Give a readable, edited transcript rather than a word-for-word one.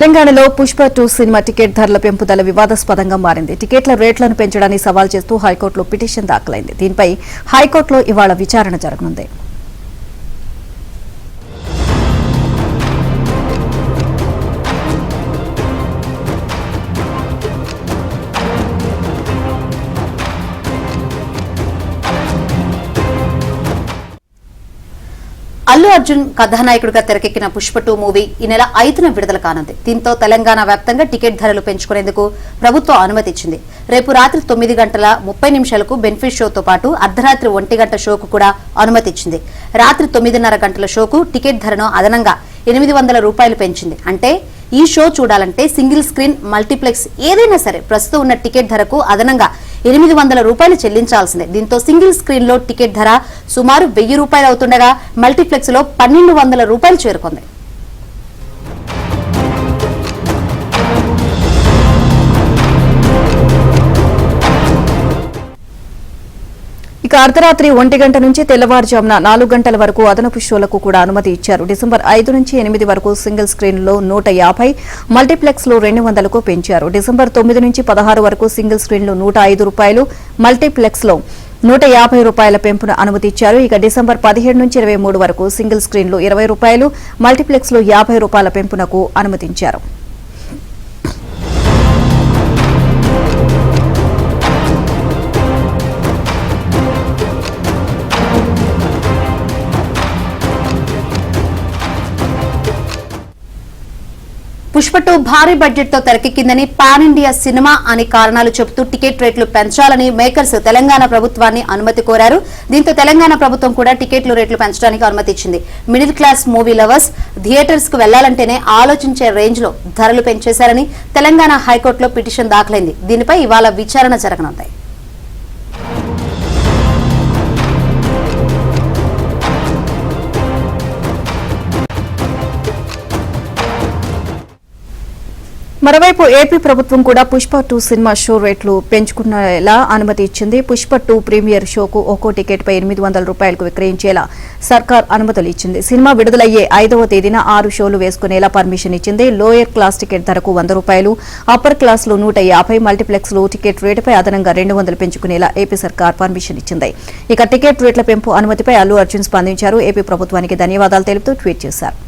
తెలంగాణలో Pushpa 2 cinema ticket ధరల పెంపుదల వివాదాస్పదంగా మారింది. టికెట్ల రేట్లను పెంచడాన్ని సవాల్ చేస్తూ హైకోర్టులో పిటిషన్ దాఖలైంది. దీనిపై హైకోర్టులో ఇవాళ విచారణ జరగనుంది. అల్లు అర్జున్ కథానాయకుడిగా తెరకెక్కిన పుష్ప 2 మూవీ ఈ నెల 5న విడుదల కానుంది. దీంతో తెలంగాణ వ్యాప్తంగా టికెట్ ధరలు పెంచుకునేందుకు ప్రభుత్వం అనుమతి ఇచ్చింది. రేపు రాత్రి 9 గంటల 30 నిమిషాలకు బెనిఫిట్ షోతో పాటు అర్ధరాత్రి 1 గంట షోకు కూడా అనుమతి ఇచ్చింది. రాత్రి 9:30 గంటల షోకు టికెట్ ధరను అదనంగా 800 రూపాయలు పెంచింది. అంటే ఈ షో చూడాలంటే సింగిల్ స్క్రీన్, మల్టీప్లెక్స్ ఏదైనా సరే ప్రస్తుతం ఉన్న టికెట్ ధరకు అదనంగా 800 రూపాయలు చెల్లించాల్సిందే. దీంతో సింగిల్ స్క్రీన్ లో టికెట్ ధర సుమారు 1000 రూపాయలు అవుతుండగా మల్టీప్లెక్స్ లో 1200 రూపాయలు చేరుకుంది. ఇక అర్ధరాత్రి 1 గంట నుంచి తెల్లవారుజామున 4 గంటల వరకు అదనపు షోలకు కూడా అనుమతి ఇచ్చారు. డిసెంబర్ 5 నుంచి 8 వరకు సింగిల్ స్క్రీన్ లో 150, మల్టీప్లెక్స్ లో 200కు పెంచారు. డిసెంబర్ 9 నుంచి 16 వరకు సింగిల్ స్క్రీన్ లో 105 రూపాయలు, మల్టీప్లెక్స్ లో 150 రూపాయల పెంపును అనుమతి ఇచ్చారు. ఇక డిసెంబర్ 17 నుంచి 23 వరకు సింగిల్ స్క్రీన్ లో 20 రూపాయలు, మల్టీప్లెక్స్ లో 50 రూపాయల పెంపునకు అనుమతించారు. పుష్ప 2 భారీ బడ్జెట్ తో తెరకెక్కిందని, పాన్ ఇండియా సినిమా అని కారణాలు చెబుతూ టికెట్ రేట్లు పెంచాలని మేకర్స్ తెలంగాణ ప్రభుత్వాన్ని అనుమతి కోరారు. దీంతో తెలంగాణ ప్రభుత్వం కూడా టికెట్ల రేట్లు పెంచడానికి అనుమతి ఇచ్చింది. Middle class movie lovers theatres కు వెళ్లాలంటేనే ఆలోచించే రేంజ్ లో ధరలు పెంచేశారని తెలంగాణ హైకోర్టులో పిటిషన్ దాఖలైంది. దీనిపై ఇవాళ విచారణ జరగనుంది. మరోవైపు ఏపీ ప్రభుత్వం కూడా పుష్ప 2 సినిమా షో రేట్లు పెంచుకునేలా అనుమతి ఇచ్చింది. పుష్ప 2 ప్రీమియర్ షోకు ఒక్కో టికెట్ పై 800 రూపాయలకు విక్రయించేలా సర్కార్ అనుమతులు ఇచ్చింది. సినిమా విడుదలయ్యే 5వ తేదీన 6 షోలు వేసుకునేలా పర్మిషన్ ఇచ్చింది. లోయర్ క్లాస్ టికెట్ ధరకు 100 రూపాయలు, అప్పర్ క్లాస్ లో 150, మల్టీప్లెక్స్ లో టికెట్ రేటుపై అదనంగా 200 పెంచుకునేలా ఏపీ సర్కార్ పర్మిషన్ ఇచ్చింది. ఇక టికెట్ రేట్ల పెంపు అనుమతిపై అల్లు అర్జున్ స్పందించారు. ఏపీ ప్రభుత్వానికి ధన్యవాదాలు తెలుపుతూ ట్వీట్ చేశారు.